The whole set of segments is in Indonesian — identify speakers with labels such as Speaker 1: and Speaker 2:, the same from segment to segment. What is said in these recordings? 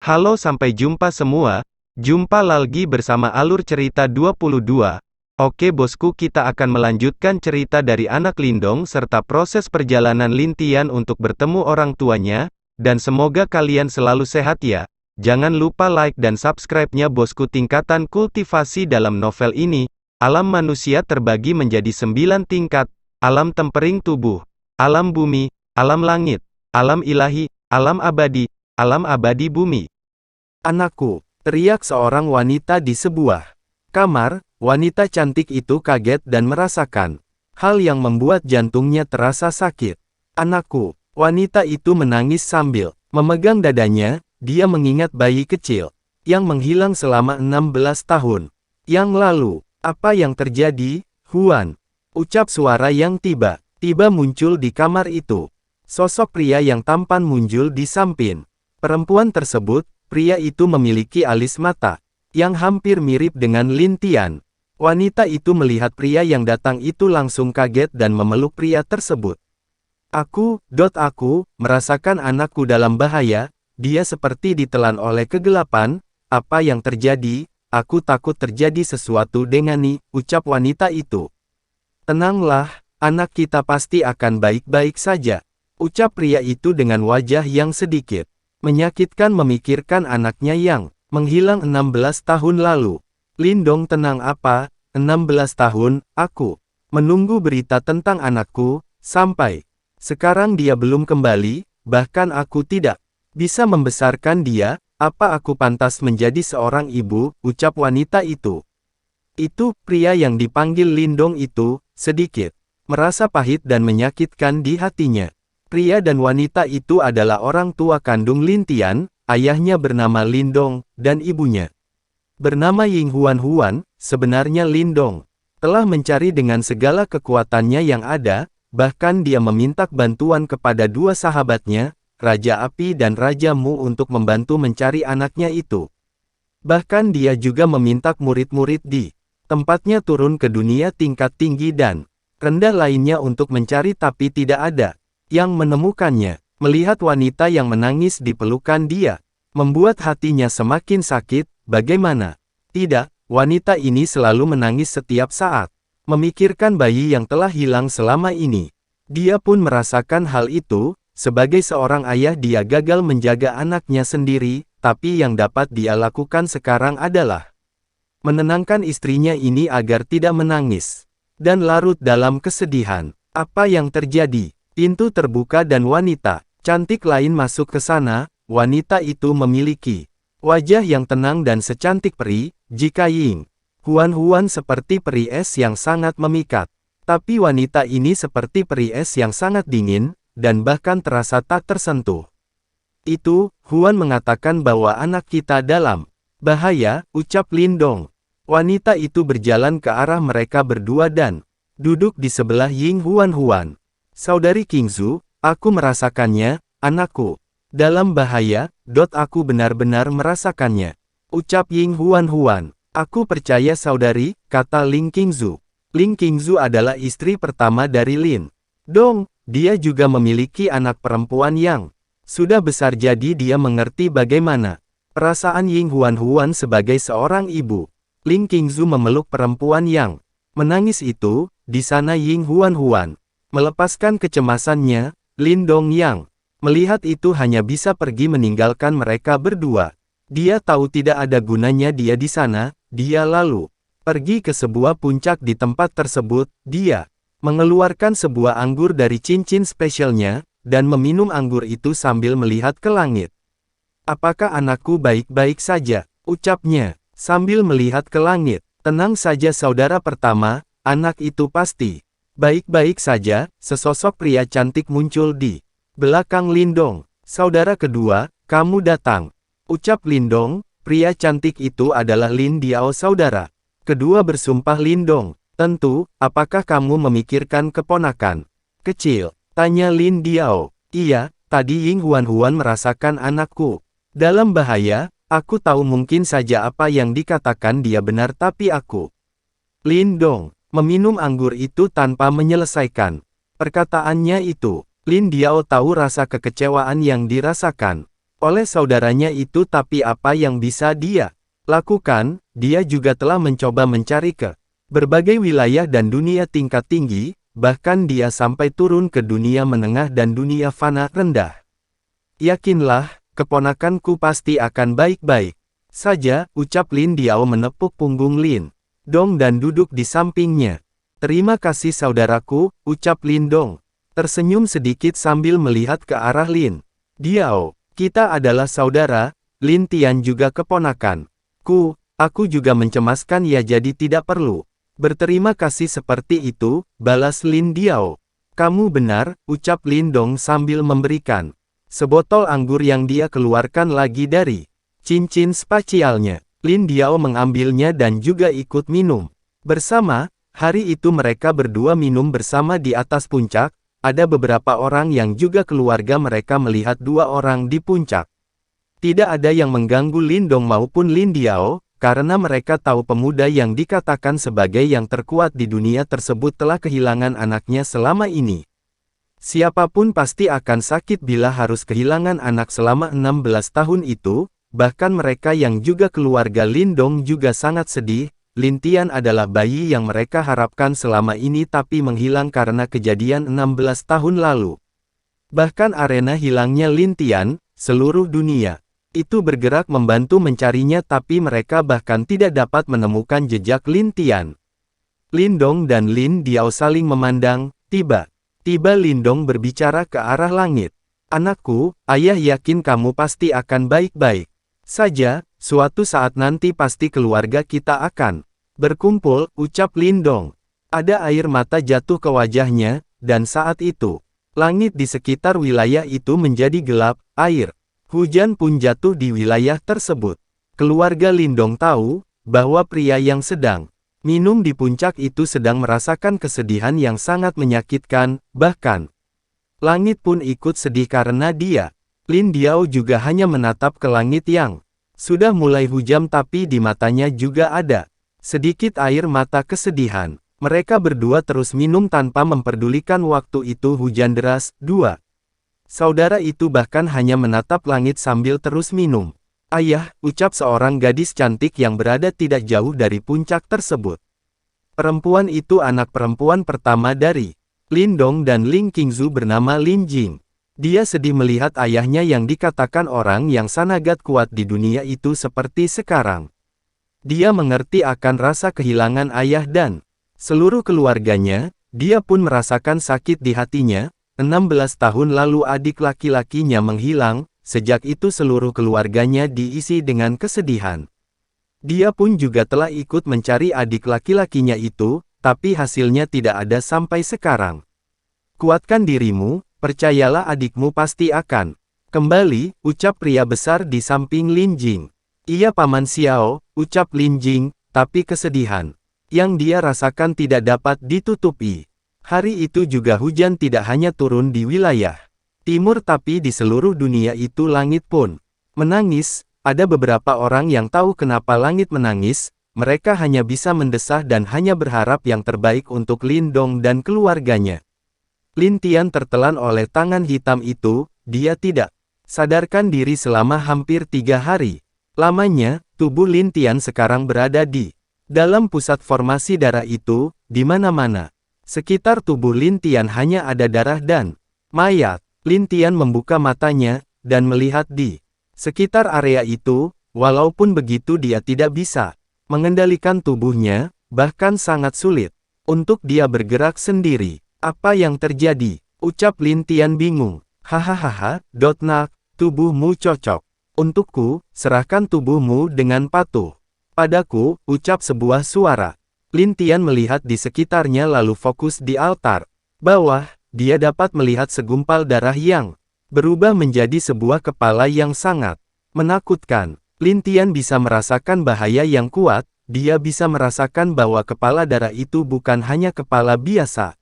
Speaker 1: Halo, sampai jumpa semua. Jumpa lagi bersama alur cerita 22. Oke bosku, kita akan melanjutkan cerita dari anak Lindong serta proses perjalanan Lin Tian untuk bertemu orang tuanya, dan semoga kalian selalu sehat ya. Jangan lupa like dan subscribe-nya bosku. Tingkatan kultivasi dalam novel ini, alam manusia terbagi menjadi 9 tingkat, alam tempering tubuh, alam bumi, alam langit, alam ilahi, alam abadi bumi.
Speaker 2: Anakku, teriak seorang wanita di sebuah kamar. Wanita cantik itu kaget dan merasakan hal yang membuat jantungnya terasa sakit. Anakku, wanita itu menangis sambil memegang dadanya. Dia mengingat bayi kecil yang menghilang selama 16 tahun yang lalu. Apa yang terjadi, Huan? Ucap suara yang tiba-tiba muncul di kamar itu. Sosok pria yang tampan muncul di samping perempuan tersebut. Pria itu memiliki alis mata yang hampir mirip dengan Lin Tian. Wanita itu melihat pria yang datang itu langsung kaget dan memeluk pria tersebut. Aku merasakan anakku dalam bahaya. Dia seperti ditelan oleh kegelapan. Apa yang terjadi? Aku takut terjadi sesuatu dengannya, ucap wanita itu. Tenanglah, anak kita pasti akan baik-baik saja, ucap pria itu dengan wajah yang sedikit menyakitkan memikirkan anaknya yang menghilang 16 tahun lalu. Lindong, tenang apa? 16 tahun, aku menunggu berita tentang anakku, sampai sekarang dia belum kembali, bahkan aku tidak bisa membesarkan dia. Apa aku pantas menjadi seorang ibu, ucap wanita itu. Itu, pria yang dipanggil Lindong itu, sedikit merasa pahit dan menyakitkan di hatinya. Pria dan wanita itu adalah orang tua kandung Lin Tian. Ayahnya bernama Lindong, dan ibunya bernama Ying Huan. Sebenarnya Lindong telah mencari dengan segala kekuatannya yang ada, bahkan dia meminta bantuan kepada dua sahabatnya, Raja Api dan Raja Mu, untuk membantu mencari anaknya itu. Bahkan dia juga meminta murid-murid di tempatnya turun ke dunia tingkat tinggi dan rendah lainnya untuk mencari, tapi tidak ada yang menemukannya. Melihat wanita yang menangis di pelukan dia membuat hatinya semakin sakit. Bagaimana tidak, wanita ini selalu menangis setiap saat memikirkan bayi yang telah hilang selama ini. Dia pun merasakan hal itu. Sebagai seorang ayah, dia gagal menjaga anaknya sendiri, tapi yang dapat dia lakukan sekarang adalah menenangkan istrinya ini agar tidak menangis dan larut dalam kesedihan. Apa yang terjadi? Pintu terbuka dan wanita cantik lain masuk ke sana. Wanita itu memiliki wajah yang tenang dan secantik peri. Jika Ying Huan seperti peri es yang sangat memikat, tapi wanita ini seperti peri es yang sangat dingin, dan bahkan terasa tak tersentuh. Itu, Huan mengatakan bahwa anak kita dalam bahaya, ucap Lindong. Wanita itu berjalan ke arah mereka berdua dan duduk di sebelah Ying Huan. Saudari Qingzu, aku merasakannya, anakku dalam bahaya. Aku benar-benar merasakannya, ucap Ying Huan. Aku percaya saudari, kata Ling Qingzu. Ling Qingzu adalah istri pertama dari Lin Dong. Dia juga memiliki anak perempuan yang sudah besar, jadi dia mengerti bagaimana perasaan Ying Huan sebagai seorang ibu. Ling Qingzu memeluk perempuan yang menangis itu. Di sana Ying Huan melepaskan kecemasannya. Lindong yang melihat itu hanya bisa pergi meninggalkan mereka berdua. Dia tahu tidak ada gunanya dia di sana. Dia lalu pergi ke sebuah puncak. Di tempat tersebut, dia mengeluarkan sebuah anggur dari cincin spesialnya, dan meminum anggur itu sambil melihat ke langit. Apakah anakku baik-baik saja? Ucapnya sambil melihat ke langit. Tenang saja saudara pertama, anak itu pasti baik-baik saja. Sesosok pria cantik muncul di belakang Lindong. Saudara kedua, kamu datang, ucap Lindong. Pria cantik itu adalah Lin Diao. Saudara kedua bersumpah Lindong. Tentu, apakah kamu memikirkan keponakan kecil? Tanya Lin Diao. Iya, tadi Ying Huan merasakan anakku dalam bahaya. Aku tahu mungkin saja apa yang dikatakan dia benar, tapi aku. Lindong meminum anggur itu tanpa menyelesaikan perkataannya itu. Lin Diao tahu rasa kekecewaan yang dirasakan oleh saudaranya itu, tapi apa yang bisa dia lakukan? Dia juga telah mencoba mencari ke berbagai wilayah dan dunia tingkat tinggi, bahkan dia sampai turun ke dunia menengah dan dunia fana rendah. Yakinlah, keponakanku pasti akan baik-baik saja, ucap Lin Diao menepuk punggung Lin Dong dan duduk di sampingnya. Terima kasih saudaraku, ucap Lin Dong, tersenyum sedikit sambil melihat ke arah Lin Diao. Kita adalah saudara, Lin Tian juga keponakan. Aku juga mencemaskan ya, jadi tidak perlu berterima kasih seperti itu, balas Lin Diao. Kamu benar, ucap Lin Dong sambil memberikan sebotol anggur yang dia keluarkan lagi dari cincin spasialnya. Lin Diao mengambilnya dan juga ikut minum bersama. Hari itu mereka berdua minum bersama di atas puncak. Ada beberapa orang yang juga keluarga mereka melihat dua orang di puncak. Tidak ada yang mengganggu Lin Dong maupun Lin Diao, karena mereka tahu pemuda yang dikatakan sebagai yang terkuat di dunia tersebut telah kehilangan anaknya selama ini. Siapapun pasti akan sakit bila harus kehilangan anak selama 16 tahun itu, bahkan mereka yang juga keluarga Lin Dong juga sangat sedih. Lin Tian adalah bayi yang mereka harapkan selama ini tapi menghilang karena kejadian 16 tahun lalu. Bahkan arena hilangnya Lin Tian, seluruh dunia itu bergerak membantu mencarinya, tapi mereka bahkan tidak dapat menemukan jejak Lin Tian. Lin Dong dan Lin Diao saling memandang. Tiba-tiba Lin Dong berbicara ke arah langit. Anakku, ayah yakin kamu pasti akan baik-baik saja, suatu saat nanti pasti keluarga kita akan berkumpul, ucap Lin Dong. Ada air mata jatuh ke wajahnya, dan saat itu, langit di sekitar wilayah itu menjadi gelap, hujan pun jatuh di wilayah tersebut. Keluarga Lin Dong tahu bahwa pria yang sedang minum di puncak itu sedang merasakan kesedihan yang sangat menyakitkan, bahkan langit pun ikut sedih karena dia. Lin Diao juga hanya menatap ke langit yang sudah mulai hujan, tapi di matanya juga ada sedikit air mata kesedihan. Mereka berdua terus minum tanpa memperdulikan waktu itu hujan deras. Dua saudara itu bahkan hanya menatap langit sambil terus minum. Ayah, ucap seorang gadis cantik yang berada tidak jauh dari puncak tersebut. Perempuan itu anak perempuan pertama dari Lin Dong dan Ling Qingzu bernama Lin Jing. Dia sedih melihat ayahnya yang dikatakan orang yang sangat kuat di dunia itu seperti sekarang. Dia mengerti akan rasa kehilangan ayah dan seluruh keluarganya. Dia pun merasakan sakit di hatinya. 16 tahun lalu adik laki-lakinya menghilang, sejak itu seluruh keluarganya diisi dengan kesedihan. Dia pun juga telah ikut mencari adik laki-lakinya itu, tapi hasilnya tidak ada sampai sekarang. Kuatkan dirimu, percayalah adikmu pasti akan kembali, ucap pria besar di samping Lin Jing. Iya Paman Xiao, ucap Lin Jing, tapi kesedihan yang dia rasakan tidak dapat ditutupi. Hari itu juga hujan tidak hanya turun di wilayah timur tapi di seluruh dunia itu langit pun menangis. Ada beberapa orang yang tahu kenapa langit menangis, mereka hanya bisa mendesah dan hanya berharap yang terbaik untuk Lin Dong dan keluarganya. Lin Tian tertelan oleh tangan hitam itu, dia tidak sadarkan diri selama hampir 3 hari. Lamanya, tubuh Lin Tian sekarang berada di dalam pusat formasi darah itu, di mana-mana. Sekitar tubuh Lin Tian hanya ada darah dan mayat. Lin Tian membuka matanya, dan melihat di sekitar area itu, walaupun begitu dia tidak bisa mengendalikan tubuhnya, bahkan sangat sulit untuk dia bergerak sendiri. Apa yang terjadi? Ucap Lin Tian bingung. Hahaha, Dotnak, tubuhmu cocok untukku, serahkan tubuhmu dengan patuh padaku, ucap sebuah suara. Lin Tian melihat di sekitarnya lalu fokus di altar bawah. Dia dapat melihat segumpal darah yang berubah menjadi sebuah kepala yang sangat menakutkan. Lin Tian bisa merasakan bahaya yang kuat. Dia bisa merasakan bahwa kepala darah itu bukan hanya kepala biasa.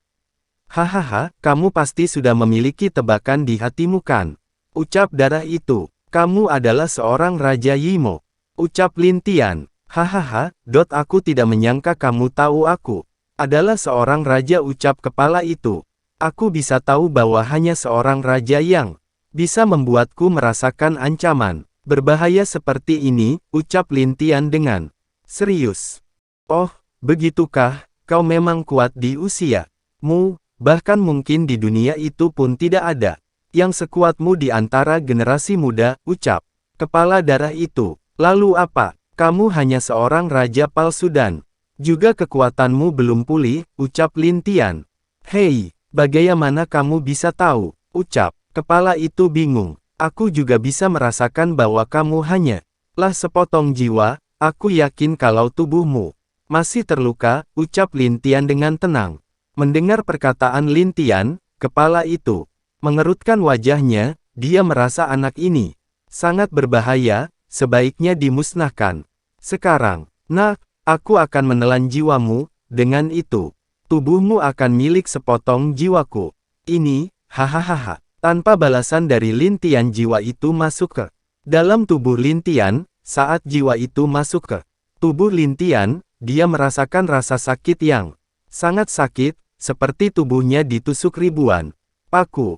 Speaker 2: Hahaha, kamu pasti sudah memiliki tebakan di hatimu kan? Ucap darah itu. Kamu adalah seorang Raja Yimo. Ucap Lin Tian. Hahaha, aku tidak menyangka kamu tahu aku adalah seorang raja, ucap kepala itu. Aku bisa tahu bahwa hanya seorang raja yang Bisa membuatku merasakan ancaman. Berbahaya seperti ini, ucap Lin Tian dengan serius. Oh, begitukah, kau memang kuat di usiamu, bahkan mungkin di dunia itu pun tidak ada yang sekuatmu di antara generasi muda, ucap kepala darah itu. Lalu apa? Kamu hanya seorang raja palsu dan juga kekuatanmu belum pulih, ucap Lin Tian. Hei, bagaimana kamu bisa tahu? Ucap kepala itu bingung. Aku juga bisa merasakan bahwa kamu hanyalah sepotong jiwa. Aku yakin kalau tubuhmu masih terluka, ucap Lin Tian dengan tenang. Mendengar perkataan Lin Tian, kepala itu mengerutkan wajahnya. Dia merasa anak ini sangat berbahaya, sebaiknya dimusnahkan. Sekarang, nak, aku akan menelan jiwamu, dengan itu, tubuhmu akan milik sepotong jiwaku. Ini, hahaha. Tanpa balasan dari Lin Tian, jiwa itu masuk ke dalam tubuh Lin Tian. Saat jiwa itu masuk ke tubuh Lin Tian, dia merasakan rasa sakit yang sangat sakit, seperti tubuhnya ditusuk ribuan paku.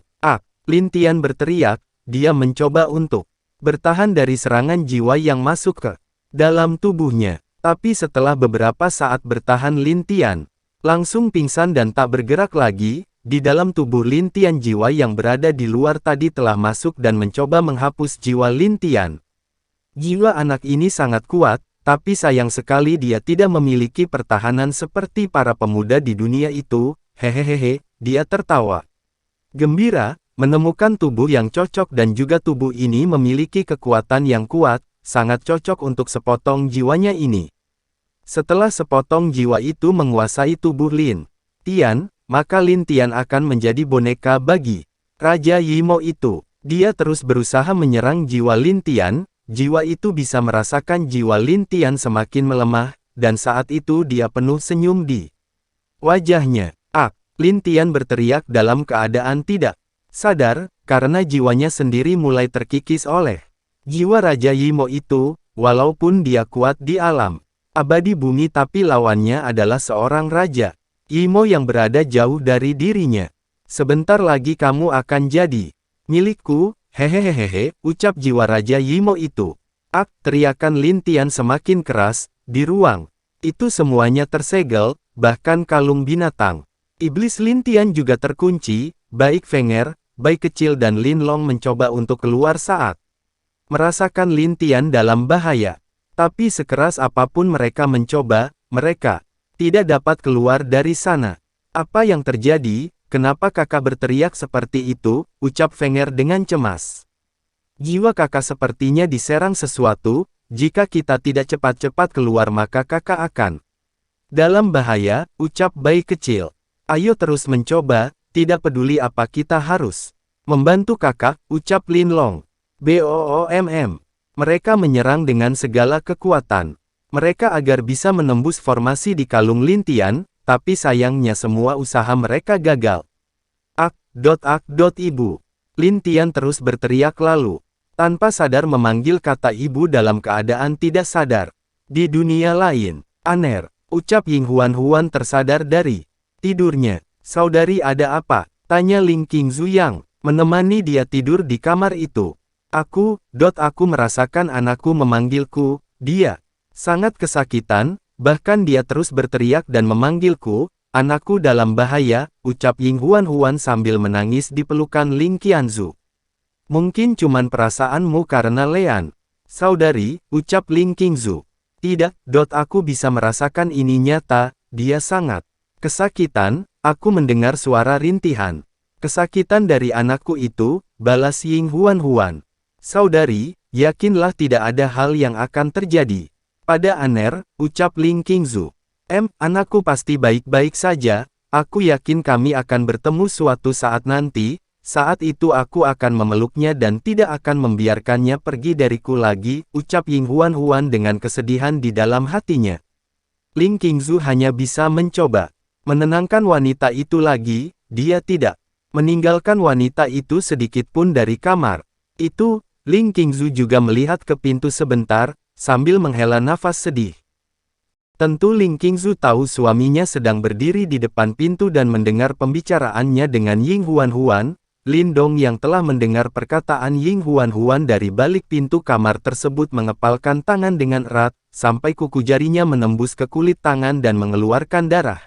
Speaker 2: Lin Tian berteriak. Dia mencoba untuk bertahan dari serangan jiwa yang masuk ke dalam tubuhnya. Tapi setelah beberapa saat bertahan, Lin Tian langsung pingsan dan tak bergerak lagi. Di dalam tubuh Lin Tian, jiwa yang berada di luar tadi telah masuk dan mencoba menghapus jiwa Lin Tian. Jiwa anak ini sangat kuat, tapi sayang sekali dia tidak memiliki pertahanan seperti para pemuda di dunia itu. Hehehe, dia tertawa gembira, menemukan tubuh yang cocok dan juga tubuh ini memiliki kekuatan yang kuat, sangat cocok untuk sepotong jiwanya ini. Setelah sepotong jiwa itu menguasai tubuh Lin Tian, maka Lin Tian akan menjadi boneka bagi Raja Yimo itu. Dia terus berusaha menyerang jiwa Lin Tian. Jiwa itu bisa merasakan jiwa Lin Tian semakin melemah, dan saat itu dia penuh senyum di wajahnya. Lin Tian berteriak dalam keadaan tidak sadar, karena jiwanya sendiri mulai terkikis oleh jiwa Raja Yimo itu. Walaupun dia kuat di alam abadi bumi, tapi lawannya adalah seorang Raja Yimo yang berada jauh dari dirinya. Sebentar lagi kamu akan jadi milikku, hehehehe, ucap jiwa Raja Yimo itu. Teriakan Lin Tian semakin keras. Di ruang itu semuanya tersegel, bahkan kalung binatang iblis Lin Tian juga terkunci. Baik Fenger, baik kecil dan Lin Long mencoba untuk keluar saat merasakan Lin Tian dalam bahaya. Tapi sekeras apapun mereka mencoba, mereka tidak dapat keluar dari sana. Apa yang terjadi? Kenapa kakak berteriak seperti itu? Ucap Fenger dengan cemas. Jiwa kakak sepertinya diserang sesuatu. Jika kita tidak cepat-cepat keluar maka kakak akan dalam bahaya, ucap bayi kecil. Ayo terus mencoba, tidak peduli apa kita harus membantu kakak, ucap Lin Long. BOOMM. Mereka menyerang dengan segala kekuatan mereka agar bisa menembus formasi di kalung Lin Tian, tapi sayangnya semua usaha mereka gagal. Ibu. Lin Tian terus berteriak lalu tanpa sadar memanggil kata ibu dalam keadaan tidak sadar. Di dunia lain, Aner, ucap Ying Huan tersadar dari tidurnya. Saudari, ada apa? Tanya Ling Qingzu yang menemani dia tidur di kamar itu. Aku merasakan anakku memanggilku. Dia sangat kesakitan, bahkan dia terus berteriak dan memanggilku. Anakku dalam bahaya, ucap Ying Huan sambil menangis di pelukan Ling Qianzu. Mungkin cuman perasaanmu karena Lean. Saudari, ucap Ling Qingzu. Tidak, aku bisa merasakan ini nyata. Dia sangat kesakitan. Aku mendengar suara rintihan kesakitan dari anakku itu, balas Ying Huan. Saudari, yakinlah tidak ada hal yang akan terjadi pada Aner, ucap Ling Qingzu. Anakku pasti baik-baik saja. Aku yakin kami akan bertemu suatu saat nanti. Saat itu aku akan memeluknya dan tidak akan membiarkannya pergi dariku lagi, ucap Ying Huan dengan kesedihan di dalam hatinya. Ling Qingzu hanya bisa mencoba menenangkan wanita itu lagi. Dia tidak meninggalkan wanita itu sedikit pun dari kamar itu. Ling Qingzu juga melihat ke pintu sebentar, sambil menghela nafas sedih. Tentu Ling Qingzu tahu suaminya sedang berdiri di depan pintu dan mendengar pembicaraannya dengan Ying Huan. Lindong yang telah mendengar perkataan Ying Huan-Huan dari balik pintu kamar tersebut mengepalkan tangan dengan erat, sampai kuku jarinya menembus ke kulit tangan dan mengeluarkan darah.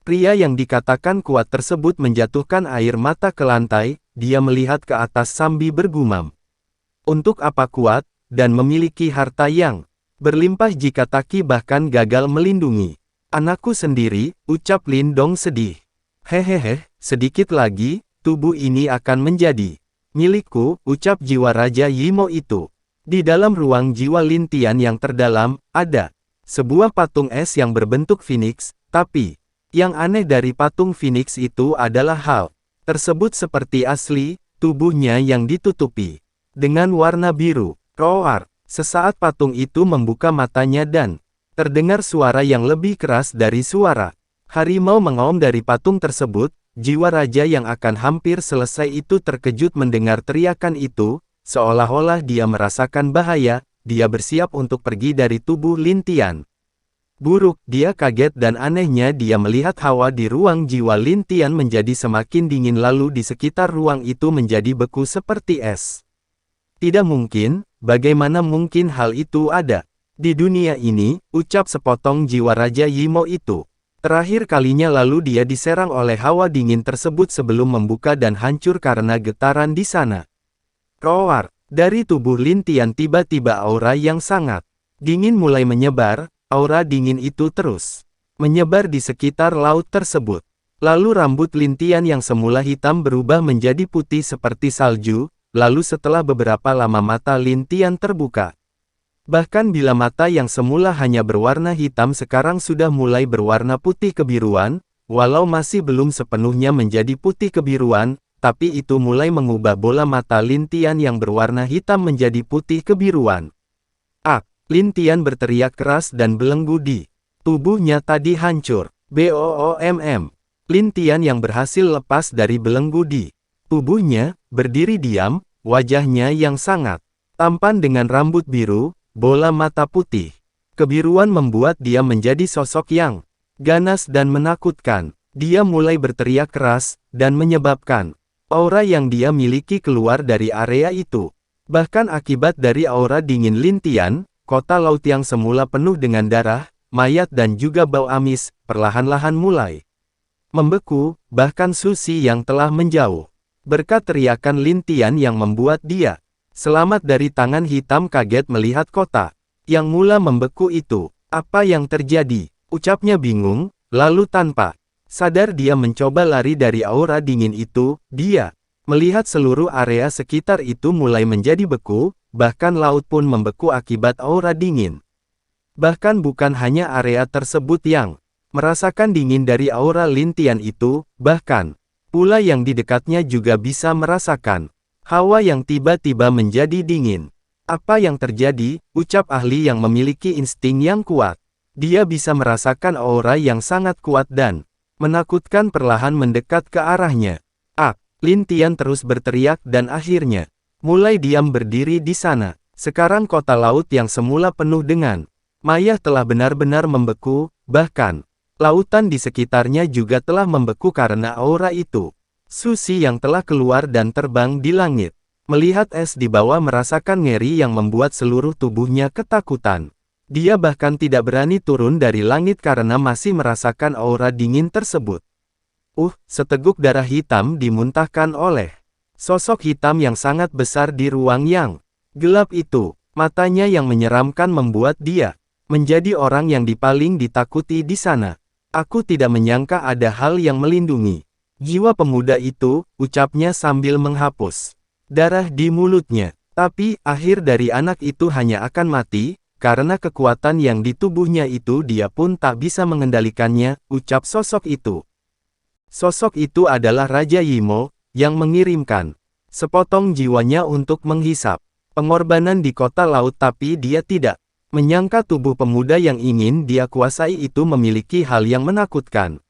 Speaker 2: Pria yang dikatakan kuat tersebut menjatuhkan air mata ke lantai, dia melihat ke atas sambil bergumam. Untuk apa kuat, dan memiliki harta yang berlimpah jika Taki bahkan gagal melindungi anakku sendiri, ucap Lindong sedih. Hehehe, sedikit lagi, tubuh ini akan menjadi milikku, ucap jiwa Raja Yimo itu. Di dalam ruang jiwa Lintian yang terdalam, ada sebuah patung es yang berbentuk phoenix, tapi yang aneh dari patung phoenix itu adalah hal tersebut seperti asli, tubuhnya yang ditutupi dengan warna biru. Roar, sesaat patung itu membuka matanya dan terdengar suara yang lebih keras dari suara harimau mengaum dari patung tersebut. Jiwa raja yang akan hampir selesai itu terkejut mendengar teriakan itu, seolah-olah dia merasakan bahaya, dia bersiap untuk pergi dari tubuh Lintian. Buruk, dia kaget dan anehnya dia melihat hawa di ruang jiwa Lintian menjadi semakin dingin lalu di sekitar ruang itu menjadi beku seperti es. Tidak mungkin, bagaimana mungkin hal itu ada di dunia ini, ucap sepotong jiwa Raja Yimo itu. Terakhir kalinya lalu dia diserang oleh hawa dingin tersebut sebelum membuka dan hancur karena getaran di sana. Roar, dari tubuh Lintian tiba-tiba aura yang sangat dingin mulai menyebar, aura dingin itu terus menyebar di sekitar laut tersebut. Lalu rambut Lintian yang semula hitam berubah menjadi putih seperti salju, lalu setelah beberapa lama mata Lintian terbuka. Bahkan bila mata yang semula hanya berwarna hitam sekarang sudah mulai berwarna putih kebiruan, walau masih belum sepenuhnya menjadi putih kebiruan, tapi itu mulai mengubah bola mata Lintian yang berwarna hitam menjadi putih kebiruan. Ah! Lintian berteriak keras dan belenggu di tubuhnya tadi hancur. BOOMM. Lintian yang berhasil lepas dari belenggu di tubuhnya, berdiri diam, wajahnya yang sangat tampan dengan rambut biru, bola mata putih. Kebiruan membuat dia menjadi sosok yang ganas dan menakutkan. Dia mulai berteriak keras, dan menyebabkan aura yang dia miliki keluar dari area itu. Bahkan akibat dari aura dingin Lintian, kota laut yang semula penuh dengan darah, mayat dan juga bau amis, perlahan-lahan mulai membeku, bahkan Susi yang telah menjauh. Berkat teriakan Lintian yang membuat dia selamat dari tangan hitam kaget melihat kota yang mula membeku itu. Apa yang terjadi? Ucapnya bingung, lalu tanpa sadar dia mencoba lari dari aura dingin itu. Dia melihat seluruh area sekitar itu mulai menjadi beku, bahkan laut pun membeku akibat aura dingin. Bahkan bukan hanya area tersebut yang merasakan dingin dari aura Lintian itu, bahkan pula yang di dekatnya juga bisa merasakan hawa yang tiba-tiba menjadi dingin. Apa yang terjadi? Ucap ahli yang memiliki insting yang kuat. Dia bisa merasakan aura yang sangat kuat dan menakutkan perlahan mendekat ke arahnya. Ah! Lintian terus berteriak dan akhirnya mulai diam berdiri di sana. Sekarang kota laut yang semula penuh dengan maya telah benar-benar membeku, bahkan lautan di sekitarnya juga telah membeku karena aura itu. Susi yang telah keluar dan terbang di langit, melihat es di bawah merasakan ngeri yang membuat seluruh tubuhnya ketakutan. Dia bahkan tidak berani turun dari langit karena masih merasakan aura dingin tersebut. Seteguk darah hitam dimuntahkan oleh sosok hitam yang sangat besar di ruang yang gelap itu. Matanya yang menyeramkan membuat dia menjadi orang yang paling ditakuti di sana. Aku tidak menyangka ada hal yang melindungi jiwa pemuda itu, ucapnya sambil menghapus darah di mulutnya. Tapi, akhir dari anak itu hanya akan mati, karena kekuatan yang di tubuhnya itu dia pun tak bisa mengendalikannya, ucap sosok itu. Sosok itu adalah Raja Yimo, yang mengirimkan sepotong jiwanya untuk menghisap pengorbanan di kota laut tapi dia tidak menyangka tubuh pemuda yang ingin dia kuasai itu memiliki hal yang menakutkan.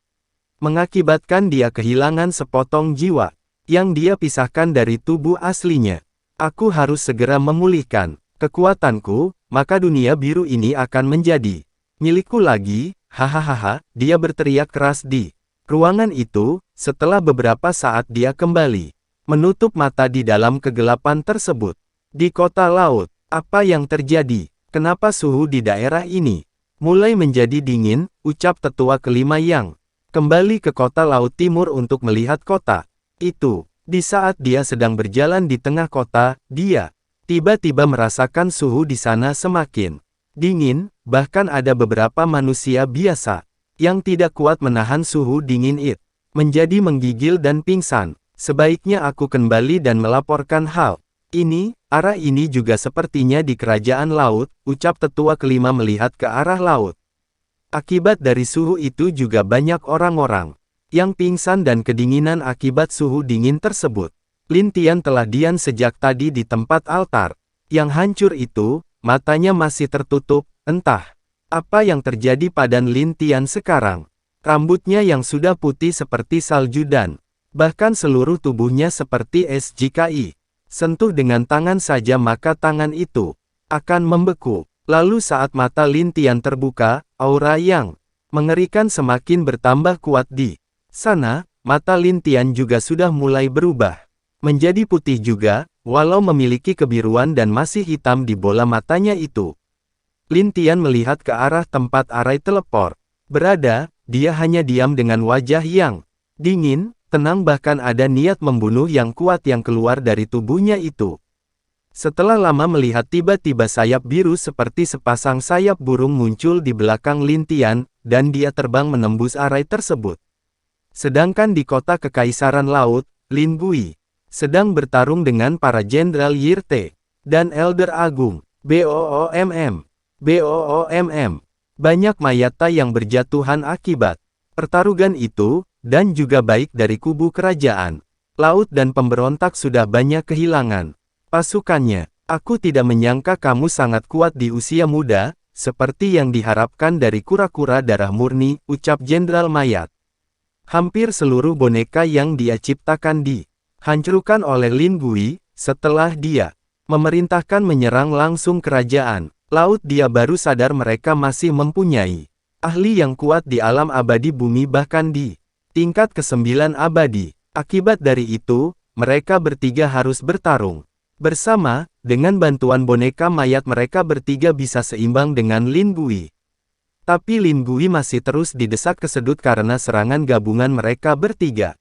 Speaker 2: Mengakibatkan dia kehilangan sepotong jiwa yang dia pisahkan dari tubuh aslinya. Aku harus segera memulihkan kekuatanku, maka dunia biru ini akan menjadi milikku lagi. Hahaha, dia berteriak keras di ruangan itu. Setelah beberapa saat dia kembali menutup mata di dalam kegelapan tersebut. Di kota laut, apa yang terjadi? Kenapa suhu di daerah ini mulai menjadi dingin? Ucap tetua kelima yang kembali ke kota laut timur untuk melihat kota itu. Di saat dia sedang berjalan di tengah kota, dia tiba-tiba merasakan suhu di sana semakin dingin, bahkan ada beberapa manusia biasa yang tidak kuat menahan suhu dingin itu, menjadi menggigil dan pingsan. Sebaiknya aku kembali dan melaporkan hal ini. Arah ini juga sepertinya di kerajaan laut, ucap tetua kelima melihat ke arah laut. Akibat dari suhu itu juga banyak orang-orang yang pingsan dan kedinginan akibat suhu dingin tersebut. Lin Tian telah diam sejak tadi di tempat altar yang hancur itu, matanya masih tertutup. Entah apa yang terjadi pada Lin Tian sekarang. Rambutnya yang sudah putih seperti salju dan bahkan seluruh tubuhnya seperti es jika sentuh dengan tangan saja maka tangan itu akan membeku. Lalu saat mata Lin Tian terbuka, aura yang mengerikan semakin bertambah kuat di sana. Mata Lin Tian juga sudah mulai berubah menjadi putih juga, walau memiliki kebiruan dan masih hitam di bola matanya itu. Lin Tian melihat ke arah tempat arai teleport berada, dia hanya diam dengan wajah yang dingin, tenang, bahkan ada niat membunuh yang kuat yang keluar dari tubuhnya itu. Setelah lama melihat tiba-tiba sayap biru seperti sepasang sayap burung muncul di belakang Lin Tian, dan dia terbang menembus arai tersebut. Sedangkan di kota Kekaisaran Laut, Lin Gui sedang bertarung dengan para Jenderal Yirte dan Elder Agung. BOOMM. Banyak mayat yang berjatuhan akibat pertarungan itu, dan juga baik dari kubu kerajaan laut dan pemberontak sudah banyak kehilangan pasukannya. Aku tidak menyangka kamu sangat kuat di usia muda, seperti yang diharapkan dari kura-kura darah murni, ucap Jenderal Mayat. Hampir seluruh boneka yang dia ciptakan dihancurkan oleh Lin Gui, setelah dia memerintahkan menyerang langsung kerajaan laut. Dia baru sadar mereka masih mempunyai ahli yang kuat di alam abadi bumi, bahkan di tingkat ke-9 abadi. Akibat dari itu, mereka bertiga harus bertarung bersama. Dengan bantuan boneka mayat mereka bertiga bisa seimbang dengan Lin Gui. Tapi Lin Gui masih terus didesak kesedut karena serangan gabungan mereka bertiga.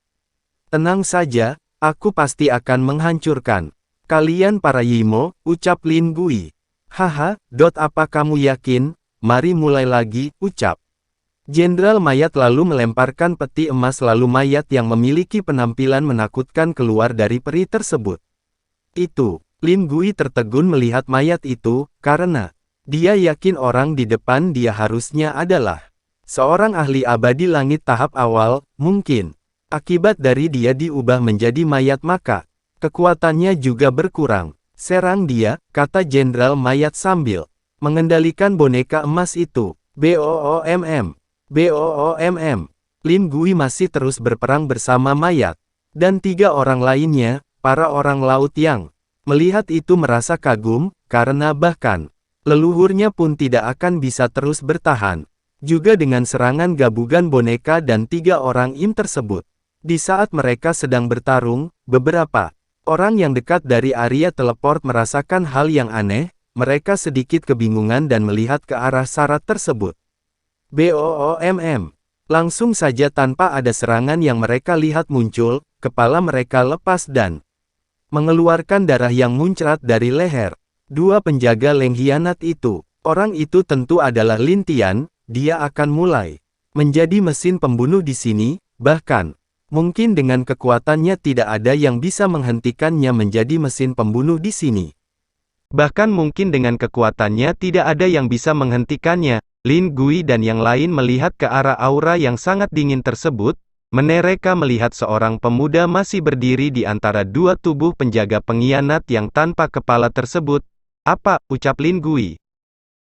Speaker 2: Tenang saja, aku pasti akan menghancurkan kalian para Yimo, ucap Lin Gui. Haha, apa kamu yakin? Mari mulai lagi, ucap Jenderal Mayat lalu melemparkan peti emas, lalu mayat yang memiliki penampilan menakutkan keluar dari peri tersebut. Itu, Lin Gui tertegun melihat mayat itu, karena dia yakin orang di depan dia harusnya adalah seorang ahli abadi langit tahap awal. Mungkin akibat dari dia diubah menjadi mayat maka kekuatannya juga berkurang. Serang dia, kata Jenderal Mayat sambil mengendalikan boneka emas itu. BOOMM. Lin Gui masih terus berperang bersama mayat dan 3 orang lainnya. Para orang laut yang melihat itu merasa kagum, karena bahkan leluhurnya pun tidak akan bisa terus bertahan juga dengan serangan gabungan boneka dan 3 orang im tersebut. Di saat mereka sedang bertarung, beberapa orang yang dekat dari area teleport merasakan hal yang aneh. Mereka sedikit kebingungan dan melihat ke arah syarat tersebut. BOOMM. Langsung saja tanpa ada serangan yang mereka lihat muncul, kepala mereka lepas dan mengeluarkan darah yang muncrat dari leher 2 penjaga Lengkhianat itu. Orang itu tentu adalah Lin Tian. Dia akan mulai menjadi mesin pembunuh di sini, bahkan mungkin dengan kekuatannya tidak ada yang bisa menghentikannya menjadi mesin pembunuh di sini.
Speaker 1: Bahkan mungkin dengan kekuatannya tidak ada yang bisa menghentikannya. Lin Gui dan yang lain melihat ke arah aura yang sangat dingin tersebut. Mereka melihat seorang pemuda masih berdiri di antara 2 tubuh penjaga pengkhianat yang tanpa kepala tersebut. Apa, ucap Lin Gui.